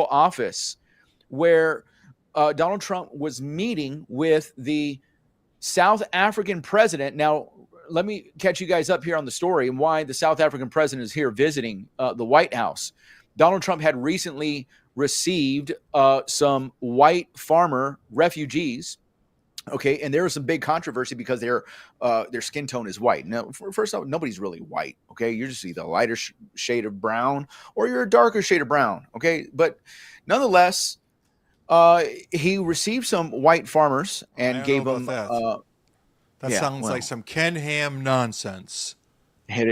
office where Donald Trump was meeting with the South African president. Now, let me catch you guys up here on the story and why the South African president is here visiting the White House. Donald Trump had recently received some white farmer refugees. Okay, and there was some big controversy because their skin tone is white. Now, first off, nobody's really white. Okay, you're just either a lighter shade of brown or you're a darker shade of brown. Okay, but nonetheless, he received some white farmers and gave them. That sounds like some Ken Ham nonsense. I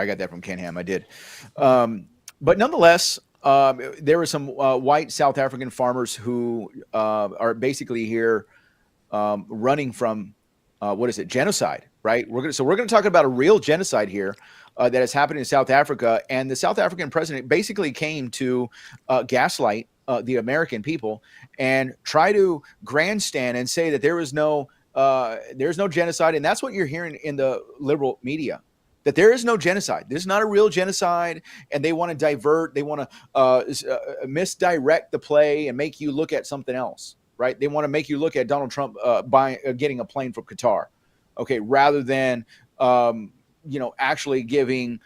got that from Ken Ham. I did, but nonetheless, there were some white South African farmers who are basically here. Running from genocide, right? We're going to talk about a real genocide here that has happened in South Africa, and the South African president basically came to gaslight the American people and try to grandstand and say that there's no genocide, and that's what you're hearing in the liberal media. That there is no genocide. This is not a real genocide, and they want to divert. They want to misdirect the play and make you look at something else. Right? They want to make you look at Donald Trump getting a plane from Qatar, okay, rather than actually giving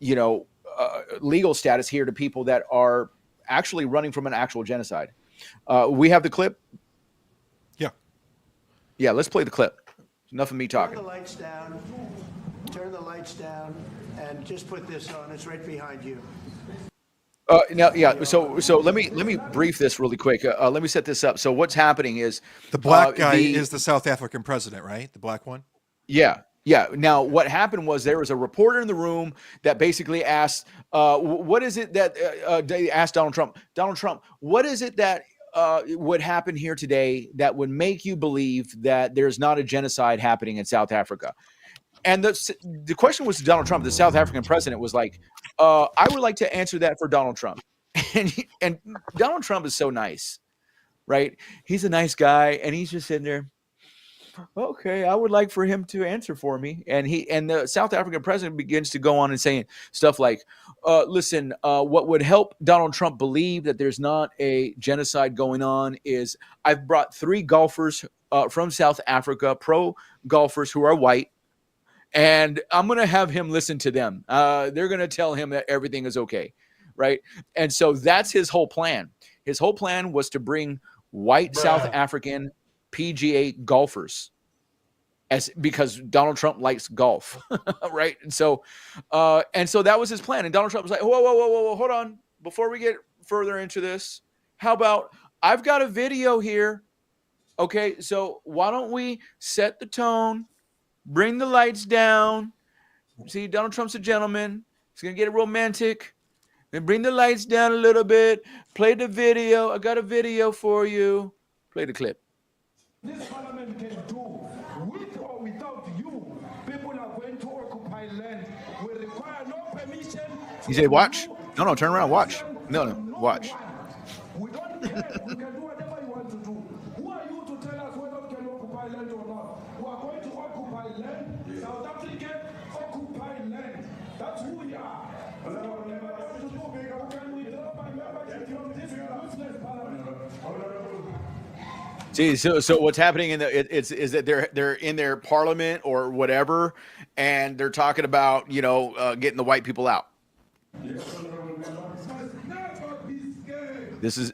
legal status here to people that are actually running from an actual genocide. We have the clip. Yeah. Let's play the clip. Enough of me talking. Turn the lights down. Turn the lights down, and just put this on. It's right behind you. So let me brief this really quick. Let me set this up. So what's happening is the black guy is the South African president, right? The black one. Yeah. Now what happened was there was a reporter in the room that basically asked, "What is it that?" They asked Donald Trump, what is it that would happen here today that would make you believe that there's not a genocide happening in South Africa? And the question was to Donald Trump. The South African president was like, I would like to answer that for Donald Trump. And Donald Trump is so nice, right? He's a nice guy, and he's just sitting there. Okay, I would like for him to answer for me. And the South African president begins to go on and saying stuff like, listen, what would help Donald Trump believe that there's not a genocide going on is I've brought 3 golfers from South Africa, pro golfers who are white. And I'm going to have him listen to them. They're going to tell him that everything is okay, right? And so that's his whole plan. His whole plan was to bring white South African PGA golfers because Donald Trump likes golf, right? And so that was his plan. And Donald Trump was like, whoa, hold on. Before we get further into this, how about I've got a video here. Okay, so why don't we set the tone? Bring the lights down. See, Donald Trump's a gentleman. He's going to get romantic. And bring the lights down a little bit. Play the video. I got a video for you. Play the clip. This parliament can do, with or without you, people are going to occupy land. We require no permission. You say watch? No, turn around. Watch. No, watch. We don't care. We can do whatever you want to do. Who are you to tell us whether we can occupy land or not? We are going to occupy land. South Africa occupy land. That's who we are. See, so what's happening is that they're in their parliament or whatever, and they're talking about getting the white people out. This is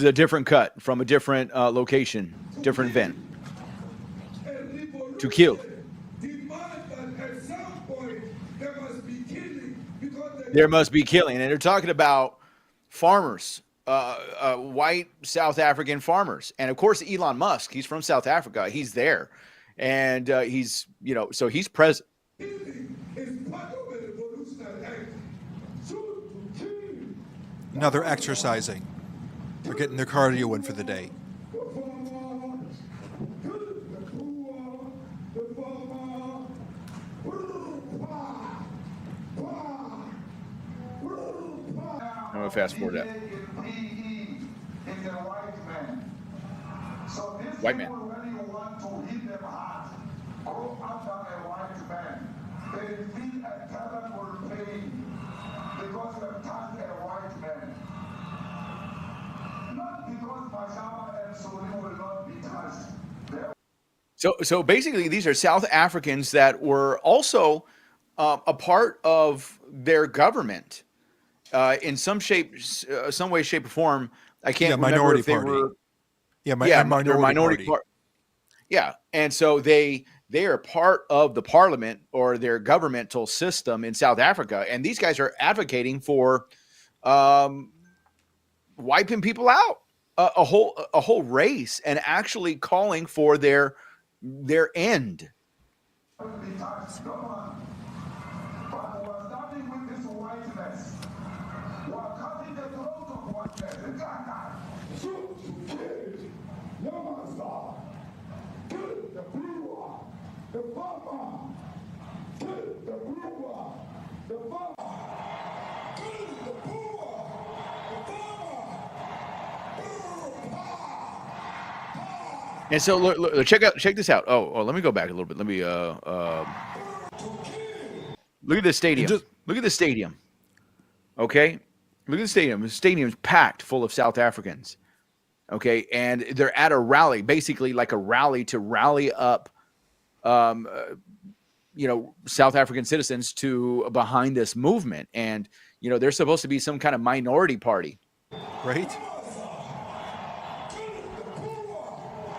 a different cut from a different location, different event. To kill. There must be killing, and they're talking about farmers, white South African farmers, and of course Elon Musk. He's from South Africa. He's there, and he's so he's present. Now they're exercising. They're getting their cardio in for the day. I'm going to fast forward that. White man. When you want to hit them hard, go after a white man. They feel a terrible pain because you have touched a white man. So basically, these are South Africans that were also a part of their government in some shape, some way, shape, or form. I Yeah, can't remember minority if they party. were, Yeah, yeah, a they're minority minority party. part. Yeah, and so they are part of the parliament or their governmental system in South Africa, and these guys are advocating for um, wiping people out, a whole race, and actually calling for their end. Be touched, no one. But we're starting with this whiteness. We're cutting the throat of whiteness. Shoot, kill, no master. Kill the brewer, the farmer. Kill the brewer, the farmer. Kill the brewer, the farmer. And so look, check this out. Oh, let me go back a little bit. Let me look at this stadium. Look at the stadium. Okay, look at the stadium. The stadium's packed full of South Africans. Okay, and they're at a rally, basically like a rally to rally up, um, uh, South African citizens to behind this movement. And they're supposed to be some kind of minority party. Right?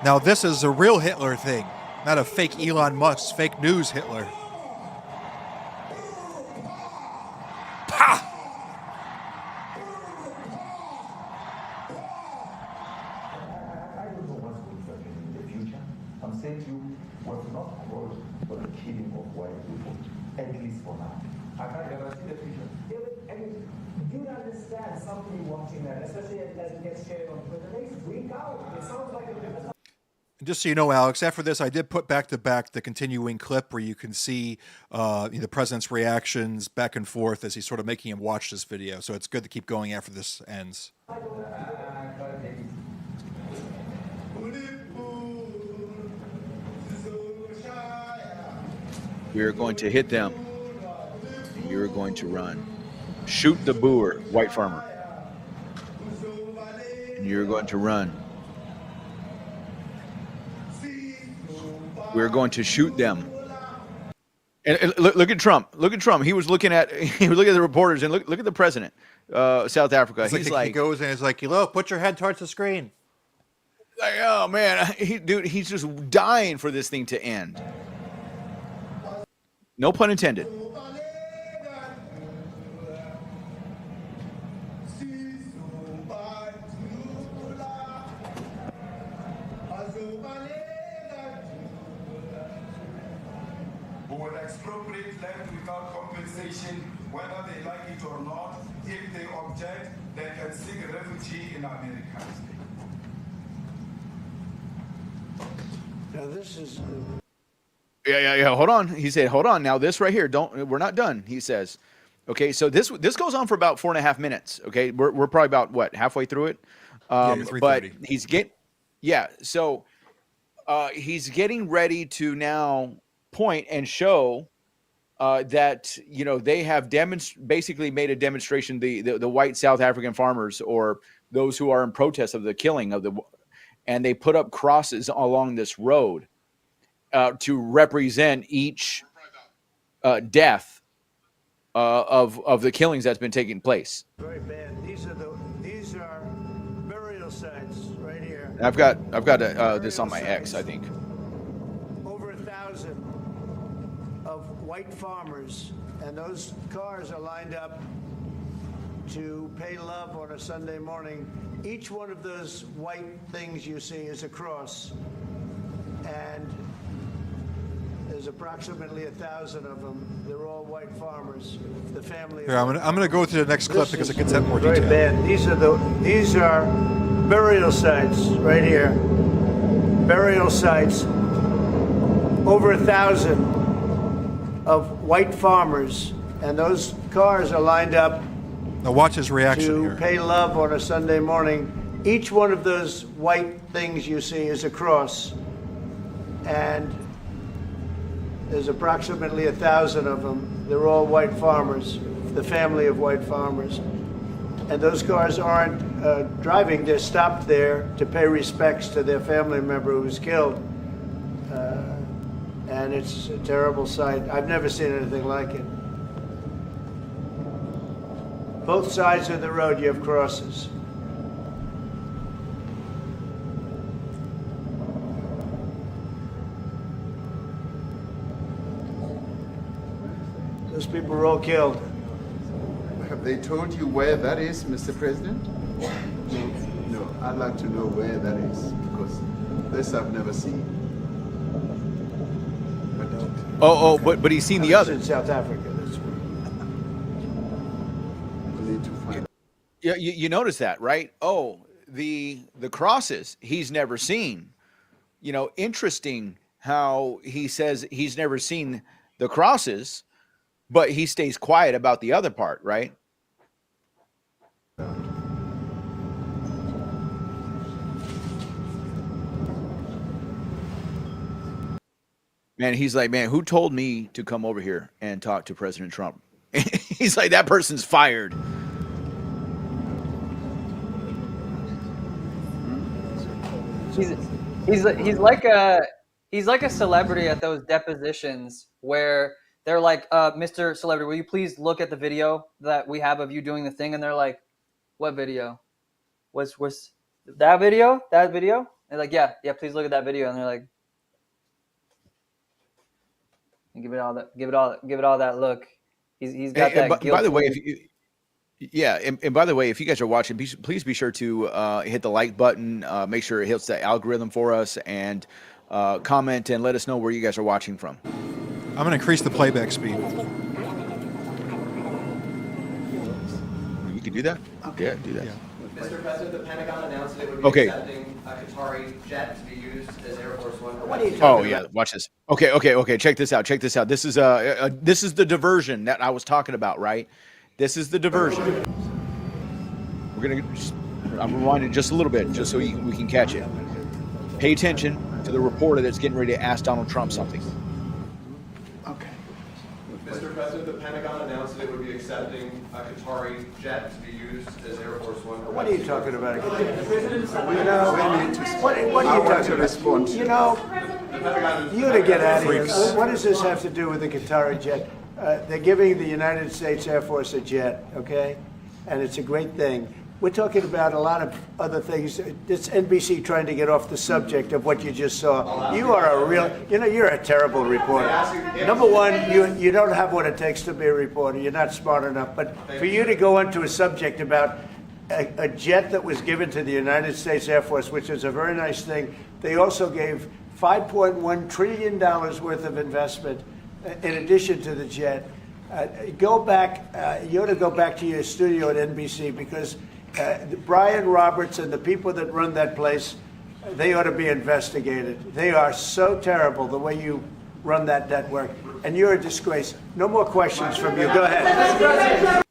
Now, this is a real Hitler thing, not a fake Elon Musk, fake news Hitler. I don't know what's going to happen in the future. I'm saying to you, was not called for the killing of white people, at least for now. I can't guarantee the future. I mean, you understand somebody watching that, especially as it gets shared on Twitter, they freak out. It sounds like a Just so you know, Alex, after this, I did put back to back the continuing clip where you can see the president's reactions back and forth as he's sort of making him watch this video. So it's good to keep going after this ends. We're going to hit them, and you're going to run. Shoot the boer, white farmer, and you're going to run. We're going to shoot them. And look at Trump. Look at Trump. He was looking at the reporters, and look at the president, South Africa. It's He's like, he like, goes and it's like, look, put your head towards the screen. oh man, he's just dying for this thing to end. No pun intended. Who will expropriate land without compensation, whether they like it or not. If they object, they can seek refugee in America. Now this is Yeah. Hold on. He said, hold on. Now this right here, we're not done. He says, okay. So this goes on for about 4.5 minutes. Okay. We're probably about what, halfway through it. Yeah, But 3:30. So he's getting ready to now point and show that they have basically made a demonstration. The white South African farmers, or those who are in protest of the killing of and they put up crosses along this road to represent each death of the killings that's been taking place. very bad. These are burial sites right here. I've got this on my X, I think. Over 1,000 of white farmers, and those cars are lined up to pay love on a Sunday morning. Each one of those white things you see is a cross, and there's approximately 1,000 of them. They're all white farmers. The family. Here, I'm gonna go to the next clip because it gets that more very detail. bad. These are burial sites right here. Burial sites. Over 1,000 of white farmers, and those cars are lined up Now watch his reaction to here. pay love on a Sunday morning. Each one of those white things you see is a cross, and there's approximately 1,000 of them. They're all white farmers, the family of white farmers. And those cars aren't driving, they're stopped there to pay respects to their family member who was killed. and it's a terrible sight. I've never seen anything like it. Both sides of the road, you have crosses. Those people were all killed. Have they told you where that is, Mr. President? No, I'd like to know where that is, because this I've never seen. But he's seen the other. In South Africa. That's We'll need to find. Yeah, you notice that, right? Oh, the crosses he's never seen. You know, interesting how he says he's never seen the crosses, but he stays quiet about the other part, right? Man, he's like, man, who told me to come over here and talk to President Trump? He's like, that person's fired. He's like a celebrity at those depositions where they're like, Mr. Celebrity, will you please look at the video that we have of you doing the thing? And they're like, what video? Was that video? That video? And they're like, yeah, please look at that video. And they're like, give it all that look. He's got that. By the way, and by the way, if you guys are watching, please be sure to hit the like button. Make sure it hits the algorithm for us, and comment and let us know where you guys are watching from. I'm going to increase the playback speed. You can do that? Okay. Yeah, do that. Yeah. Mr. President, the Pentagon announced that it would be accepting a Qatari jet to be used as Air Force One. What are you talking about? Watch this. Okay. Check this out. This is the diversion that I was talking about, right? This is the diversion. I'm rewinding just a little bit, just so we can catch it. Pay attention to the reporter that's getting ready to ask Donald Trump something. Okay. Mr. President, the Pentagon announced that it would be accepting a Qatari jet to be used as Air Force One. What are you talking about? What are you talking about? You know, you to get out of here. What does this have to do with the Qatari jet? They're giving the United States Air Force a jet, okay? And it's a great thing. We're talking about a lot of other things. It's NBC trying to get off the subject of what you just saw. You are a real, you're a terrible reporter. Number one, you don't have what it takes to be a reporter. You're not smart enough. But for you to go into a subject about a jet that was given to the United States Air Force, which is a very nice thing, they also gave $5.1 trillion worth of investment in addition to the jet. Go back, you ought to go back to your studio at NBC, because Brian Roberts and the people that run that place, they ought to be investigated. They are so terrible the way you run that network, and you're a disgrace. No more questions from you. Go ahead.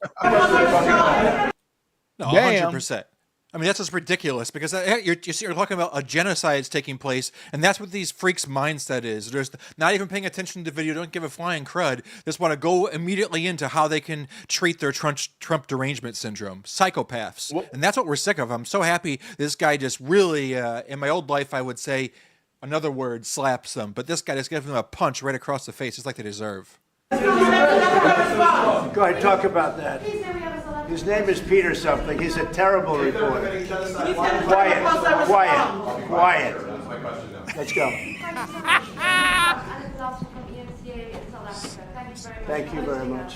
No, 100%. I mean, that's just ridiculous, because you're talking about a genocide is taking place, and that's what these freaks' mindset is. They're not even paying attention to the video, don't give a flying crud. They just want to go immediately into how they can treat their Trump derangement syndrome. Psychopaths. And that's what we're sick of. I'm so happy this guy just really, in my old life, I would say another word, slaps them. But this guy just gives them a punch right across the face, just like they deserve. Go ahead, talk about that. His name is Peter something. He's a terrible reporter. Quiet. Let's go. Thank you very much.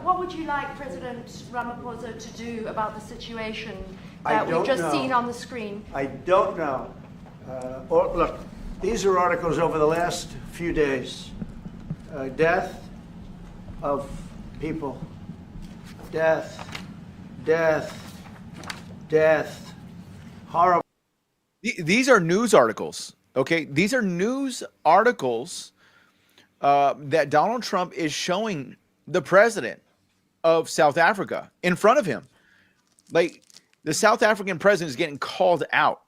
What would you like President Ramaphosa to do about the situation that we've just seen on the screen? I don't know. Look, these are articles over the last few days. Death of people. Death. Horrible. These are news articles, okay? These are news articles that Donald Trump is showing the president of South Africa in front of him. Like, the South African president is getting called out.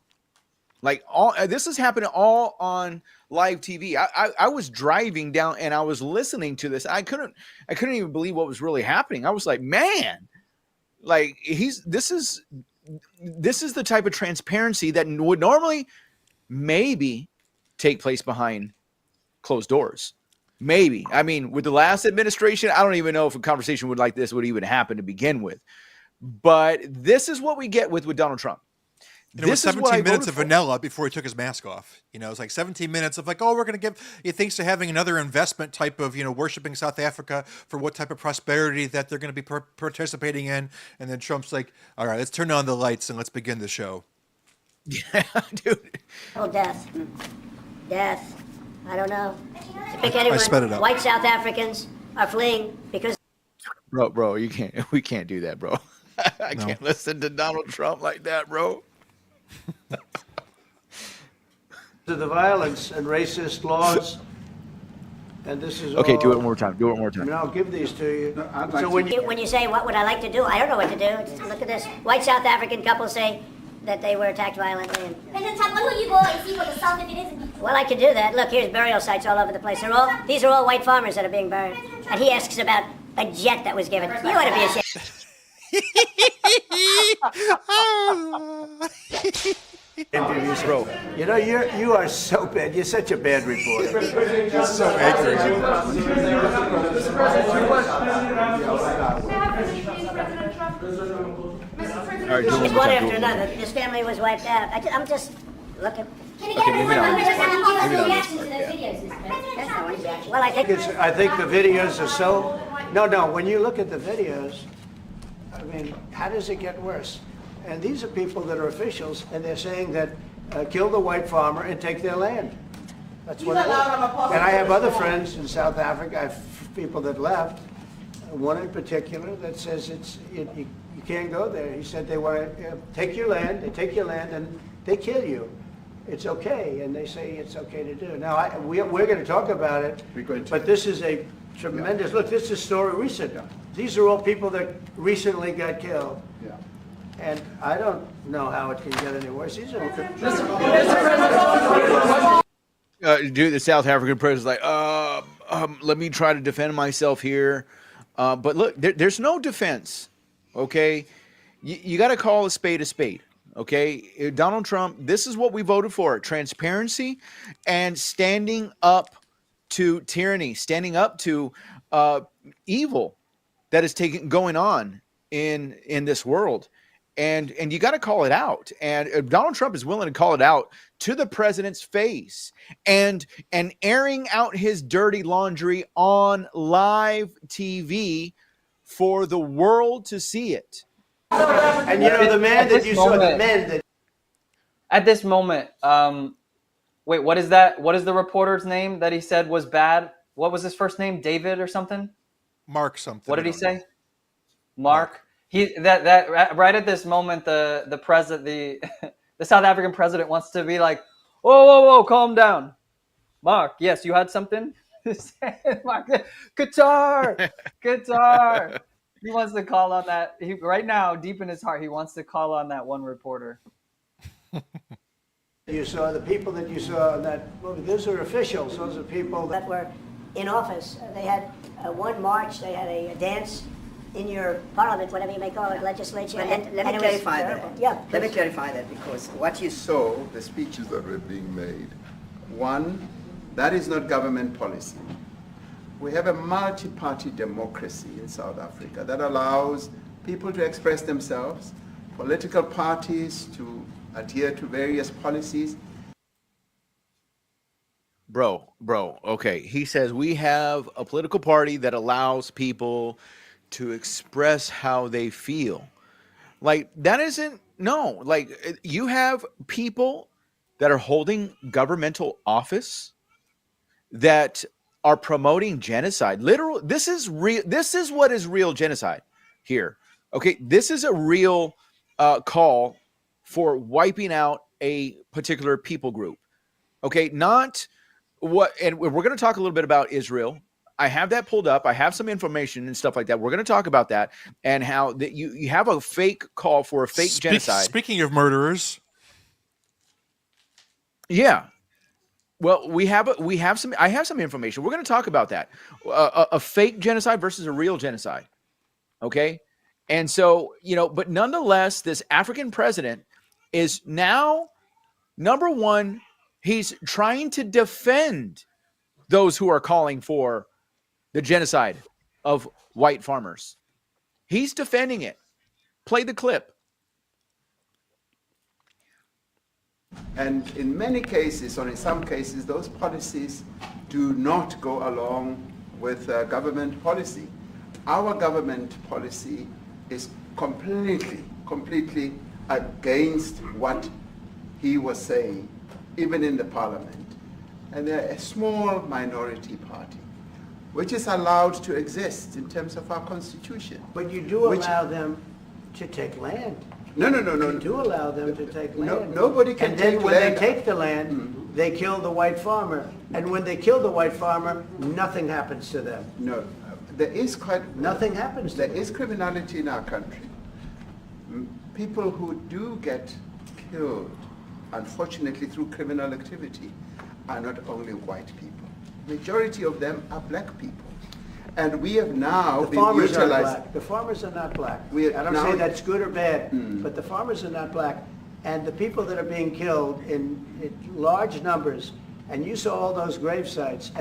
Like, this is happening all on live TV. I was driving down and I was listening to this. I couldn't even believe what was really happening. I was like, man, like this is the type of transparency that would normally maybe take place behind closed doors. Maybe. I mean, with the last administration, I don't even know if a conversation like this would even happen to begin with. But this is what we get with Donald Trump. And it was 17 minutes of vanilla before he took his mask off. You know, it's like 17 minutes of like, oh, we're going to give, he thinks to having another investment type of, worshiping South Africa for what type of prosperity that they're going to be participating in. And then Trump's like, all right, let's turn on the lights and let's begin the show. Yeah, dude. Oh, death. Death. I don't know. To pick anyone, I sped it up. White South Africans are fleeing because... Bro, we can't do that, bro. I can't listen to Donald Trump like that, bro. To the violence and racist laws, and this is okay. all, Do it one more time. Do it one more time. I mean, I'll give these to you. No, so when you say what would I like to do, I don't know what to do. Look at this. White South African couple say that they were attacked violently. And President Trump, when will you go and see what the South African is? well, I could do that. Look, here's burial sites all over the place. These are all white farmers that are being buried. And he asks about a jet that was given. You ought to be ashamed. Bro, you are so bad. You're such a bad reporter. You're so angry. It's one after another. This family was wiped out. I'm just looking. Can you get everyone reaction to those videos? Well, I think the videos are so. No. When you look at the videos, I mean, how does it get worse? And these are people that are officials, and they're saying that kill the white farmer and take their land. That's what it is. And I have other friends in South Africa. I have people that left. One in particular that says you can't go there. He said they want to take your land. They take your land and they kill you. It's okay, and they say it's okay to do. Now we're going to talk about it, but this is a tremendous look. This is a story recent. These are all people that recently got killed. Yeah. And I don't know how it can get any worse. These are Dude, the South African president's like, let me try to defend myself here. But look, there's no defense, okay? You got to call a spade, okay? Donald Trump, this is what we voted for, transparency and standing up to tyranny, standing up to evil that is going on in this world. And you got to call it out. And Donald Trump is willing to call it out to the president's face and airing out his dirty laundry on live TV for the world to see it. And the man that you saw, the men that. At this moment, wait, what is that? What is the reporter's name that he said was bad? What was his first name? David or something? Mark something. What did he say? Mark. That right at this moment, the president, the South African president wants to be like, whoa, calm down, Mark. Yes, you had something. Mark, Qatar. He wants to call on that. Right now, deep in his heart, he wants to call on that one reporter. You saw the people that you saw in that movie. Those are officials. Those are people that were in office. They had one march. They had a dance in your parliament, whatever you may call it, legislature. Let me clarify that. Yeah, let me clarify that, because what you saw, the speeches that were being made, one, that is not government policy. We have a multi-party democracy in South Africa that allows people to express themselves, political parties to adhere to various policies. Bro, okay. He says we have a political party that allows people to express how they feel. Like, that isn't, no. Like, you have people that are holding governmental office that are promoting genocide. Literal, this is real. This is what is real genocide here. Okay, this is a real call for wiping out a particular people group. Okay, not what, and we're going to talk a little bit about Israel. I have that pulled up. I have some information and stuff like that. We're going to talk about that and how that you have a fake call for a fake genocide. Speaking of murderers. Yeah. Well, I have some information. We're going to talk about that. A fake genocide versus a real genocide. Okay? And so, but nonetheless, this African president is now, number one, he's trying to defend those who are calling for the genocide of white farmers. He's defending it. Play the clip. And in many cases, or in some cases, those policies do not go along with government policy. Our government policy is completely against what he was saying, even in the parliament. And they're a small minority party, which is allowed to exist in terms of our constitution. But you do allow them to take land. No. You do allow them to take land. Nobody can and then take when land. they take the land, they kill the white farmer. And when they kill the white farmer, nothing happens to them. No, there is nothing happens to them. them. There is criminality in our country. People who do get killed, unfortunately through criminal activity, are not only white people. Majority of them are black people. And we have now The farmers are utilized. black. The farmers are not black. We I don't now- say that's good or bad, but the farmers are not black. And the people that are being killed in large numbers, and you saw all those grave sites.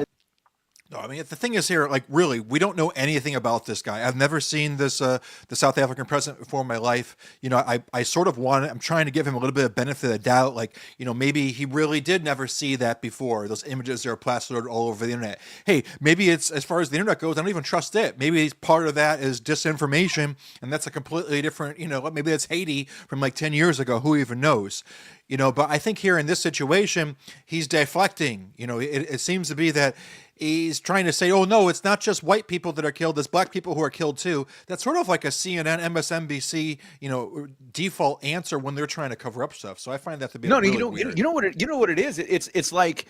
No, I mean, the thing is here, like, really, we don't know anything about this guy. I've never seen this, the South African president before in my life. You know, I sort of I'm trying to give him a little bit of benefit of the doubt. Like, you know, maybe he really did never see that before. Those images that are plastered all over the internet. Hey, maybe it's, as far as the internet goes, I don't even trust it. Maybe part of that is disinformation, and that's a completely different, you know, maybe that's Haiti from like 10 years ago. Who even knows? You know, but I think here in this situation, he's deflecting. You know, it seems to be that he's trying to say, oh, no, it's not just white people that are killed. There's black people who are killed, too. That's sort of like a CNN, MSNBC, you know, default answer when they're trying to cover up stuff. So I find that to be really weird. You know what it is? It's like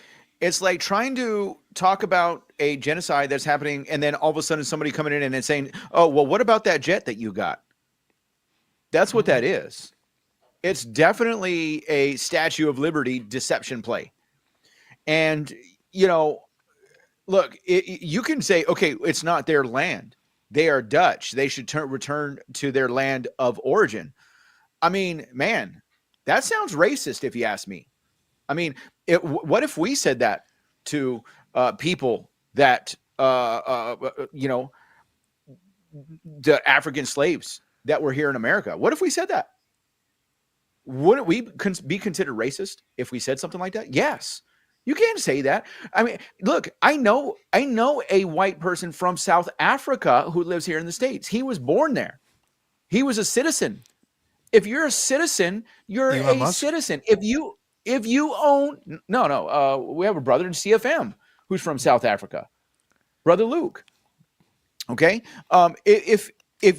trying to talk about a genocide that's happening, and then all of a sudden somebody coming in and saying, oh, well, what about that jet that you got? That's what that is. It's definitely a Statue of Liberty deception play. And, you know, look, you can say, okay, it's not their land. They are Dutch. They should return to their land of origin. I mean, man, that sounds racist if you ask me. I mean, what if we said that to people that, you know, the African slaves that were here in America? What if we said that? Wouldn't we be considered racist if we said something like that? Yes. You can't say that. I mean, look, I know a white person from South Africa who lives here in the States. He was born there. He was a citizen. If you're a citizen, you're a citizen. If you own we have a brother in CFM who's from South Africa, Brother Luke. Okay, if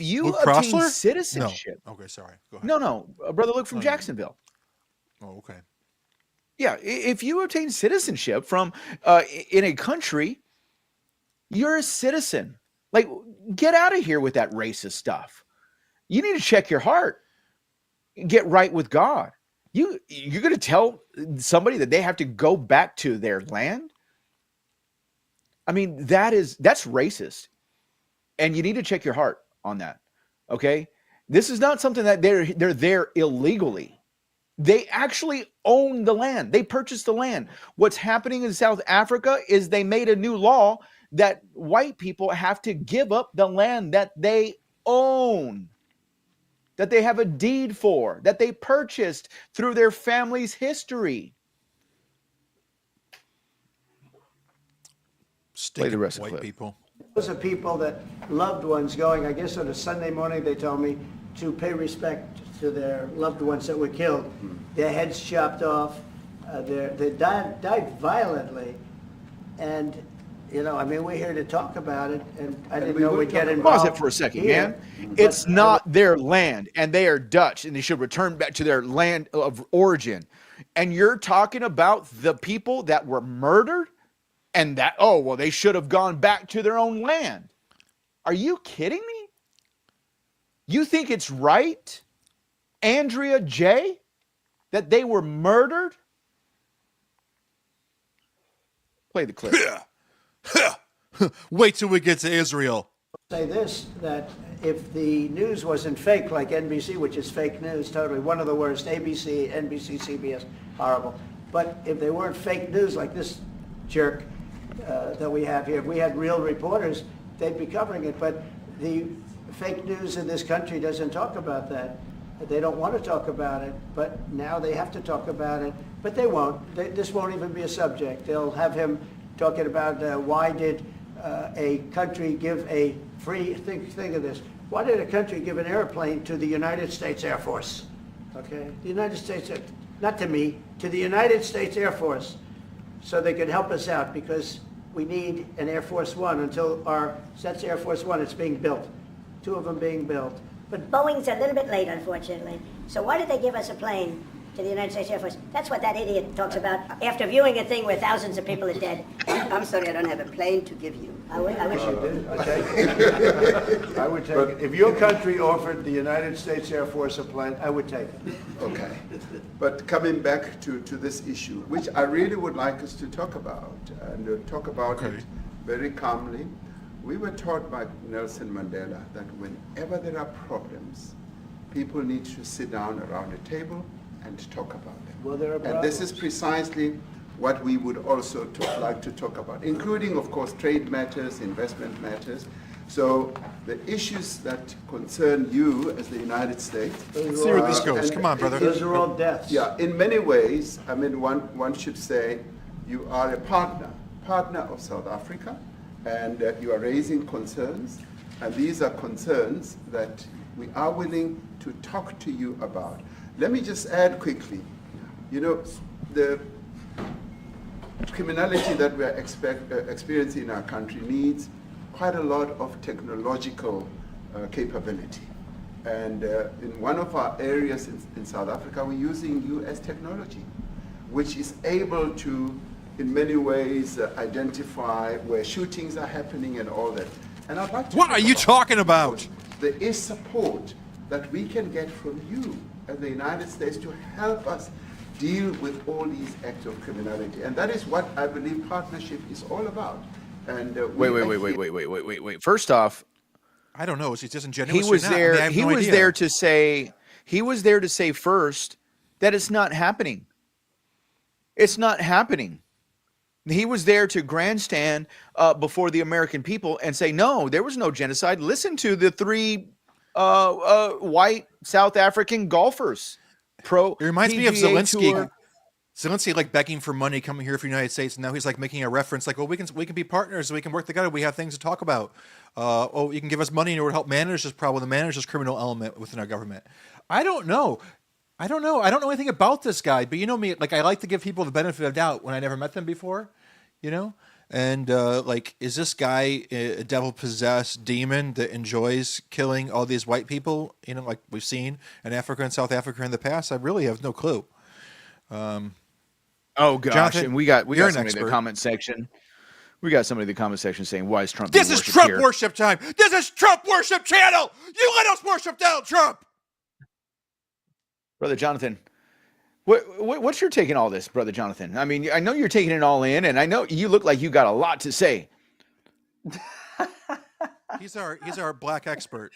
you Luke obtain Crossler? citizenship, No. Okay, sorry. Go ahead. No, Brother Luke from Jacksonville. Oh, okay. Yeah, if you obtain citizenship from in a country, you're a citizen. Like, get out of here with that racist stuff. You need to check your heart. Get right with God. You're going to tell somebody that they have to go back to their land? I mean, that's racist. And you need to check your heart on that. Okay? This is not something that they're there illegally. They actually own the land. They purchased the land. What's happening in South Africa is they made a new law that white people have to give up the land that they own, that they have a deed for, that they purchased through their family's history. Play the rest of the clip. People. Those are people that loved ones going, I guess on a Sunday morning, they told me, to pay respect to their loved ones that were killed. Their heads chopped off. They died violently. And, you know, I mean, we're here to talk about it, and I didn't know we'd get involved. Pause it for a second, here. man. It's not their land, and they are Dutch, and they should return back to their land of origin. And you're talking about the people that were murdered, and that, oh, well, they should have gone back to their own land. Are you kidding me? You think it's right, Andrea J., that they were murdered? Play the clip. Wait till we get to Israel. Say this, that if the news wasn't fake, like NBC, which is fake news, totally, one of the worst, ABC, NBC, CBS, horrible. But if they weren't fake news like this jerk, that we have here. If we had real reporters, they'd be covering it. But the fake news in this country doesn't talk about that. They don't want to talk about it, but now they have to talk about it. But they won't. This won't even be a subject. They'll have him talking about why did a country give a free, think of this, why did a country give an airplane to the United States Air Force? Okay, the United States, not to me, to the United States Air Force, so they could help us out, because we need an Air Force One until that's Air Force One, it's being built. 2 of them being built. But Boeing's a little bit late, unfortunately. So why did they give us a plane to the United States Air Force? That's what that idiot talks about after viewing a thing where thousands of people are dead. I'm sorry, I don't have a plane to give you. I wish You did, okay? I would take it. If your country offered the United States Air Force a plane, I would take it. Okay. But coming back to this issue, which I really would like us to talk about, and talk about it very calmly. We were taught by Nelson Mandela that whenever there are problems, people need to sit down around a table and talk about them. Well, there are And this is precisely what we would also like to talk about, including, of course, trade matters, investment matters. So the issues that concern you as the United States. Let's see where this goes. Come on, brother. Those are all deaths. Yeah, in many ways, I mean, one should say you are a partner of South Africa, and you are raising concerns, and these are concerns that we are willing to talk to you about. Let me just add quickly, you know, the criminality that we are experiencing in our country needs quite a lot of technological capability. And in one of our areas in South Africa, we're using U.S. technology, which is able to, in many ways, identify where shootings are happening and all that. And I'd like to What are you talking about? There is support that we can get from you as the United States to help us deal with all these acts of criminality. And that is what I believe partnership is all about. And wait. First off, I don't know. Is he disingenuous? He was or not? there. I mean, I have he no was idea. there to say. He was there to say first that it's not happening. It's not happening. He was there to grandstand before the American people and say, no, there was no genocide. Listen to the 3 white South African golfers. It reminds me of PGA Zelensky. Tour. Zelensky like begging for money coming here for the United States, and now he's like making a reference like, well, we can be partners, we can work together, we have things to talk about. You can give us money and it would help manage this problem, to manage this criminal element within our government. I don't know anything about this guy, but you know me, like I like to give people the benefit of doubt when I never met them before, you know? And like, is this guy a devil-possessed demon that enjoys killing all these white people, you know, like we've seen in Africa and South Africa in the past? I really have no clue. Oh gosh, Jonathan, and we got you're an somebody in the expert. comment section. We got somebody in the comment section saying, "Why is Trump?" This being is worshipped Trump here? worship time. This is Trump worship channel. You let us worship Donald Trump. Brother Jonathan. What's your take on all this, Brother Jonathan? I mean, I know you're taking it all in, and I know you look like you got a lot to say. He's our black expert,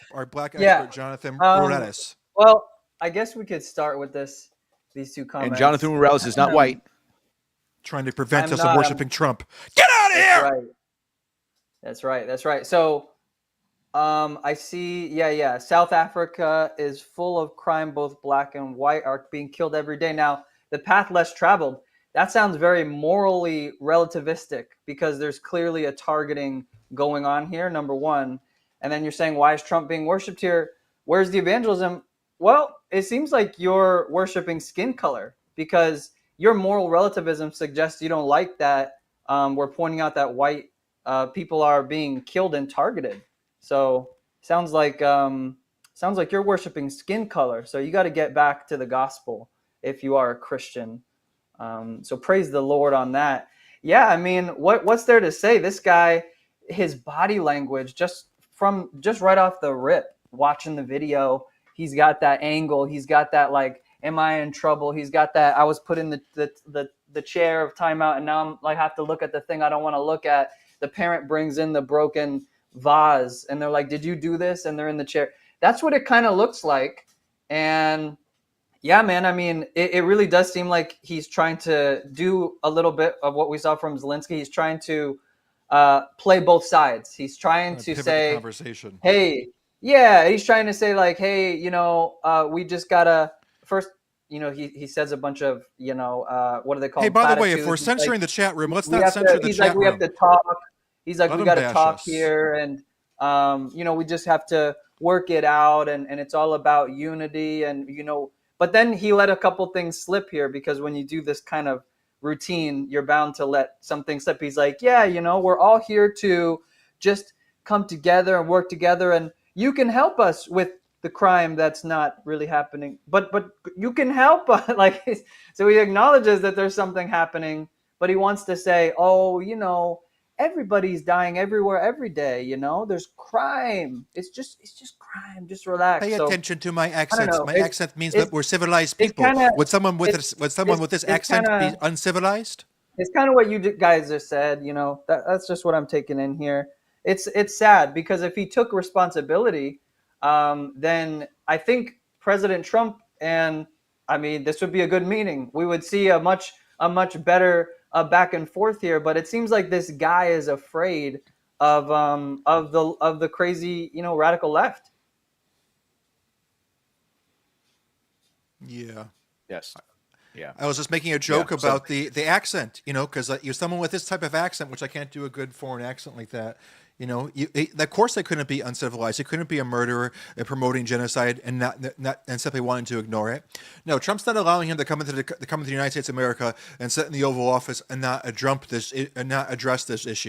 Yeah. Jonathan Morales. Well, I guess we could start with these 2 comments. And Jonathan Morales is not white. Trying to prevent I'm us not- from worshiping Trump. Get out of here! That's right. So, I see. Yeah. South Africa is full of crime. Both black and white are being killed every day. Now, the path less traveled. That sounds very morally relativistic because there's clearly a targeting going on here. Number one, and then you're saying, why is Trump being worshipped here? Where's the evangelism? Well, it seems like you're worshiping skin color because your moral relativism suggests you don't like that. We're pointing out that white people are being killed and targeted. So sounds like you're worshiping skin color. So you got to get back to the gospel if you are a Christian. So praise the Lord on that. Yeah, I mean, what's there to say? This guy, his body language, just right off the rip, watching the video, he's got that angle. He's got that like, am I in trouble? He's got that. I was put in the chair of timeout, and now I'm like have to look at the thing I don't want to look at. The parent brings in the broken vase, and they're like, "Did you do this?" And they're in the chair. That's what it kind of looks like. And yeah, man, I mean, it really does seem like he's trying to do a little bit of what we saw from Zelensky. He's trying to play both sides. He's trying to Pivot the say, conversation. hey, yeah, he's trying to say like, hey, we just gotta first, he says a bunch of, what do they call Hey, them? by the way, if we're Platitudes. He's censoring like, the chat room, let's we not have censor to, the he's like, chat we have room. to talk. He's like, Let we him got to bash talk us. here, and we just have to work it out, and it's all about unity, and But then he let a couple things slip here, because when you do this kind of routine, you're bound to let something slip. He's like, yeah, we're all here to just come together and work together, and you can help us with the crime that's not really happening, but you can help us. Like, so he acknowledges that there's something happening, but he wants to say, oh, everybody's dying everywhere every day. There's crime. It's just crime. Just relax. Pay So, attention to my I don't accents. know. My accent means that we're civilized people. Would someone with this accent be uncivilized? It's kind of what you guys just said. That's just what I'm taking in here. It's sad, because if he took responsibility, then I think President Trump this would be a good meeting. We would see a much better back and forth here. But it seems like this guy is afraid of the crazy radical left. Yeah. Yes. Yeah. I was just making a joke about the accent, because you're someone with this type of accent, which I can't do a good foreign accent like that. Of course they couldn't be uncivilized. They couldn't be a murderer promoting genocide and not simply wanting to ignore it. No, Trump's not allowing him to come into the United States of America and sit in the Oval Office and not address this issue.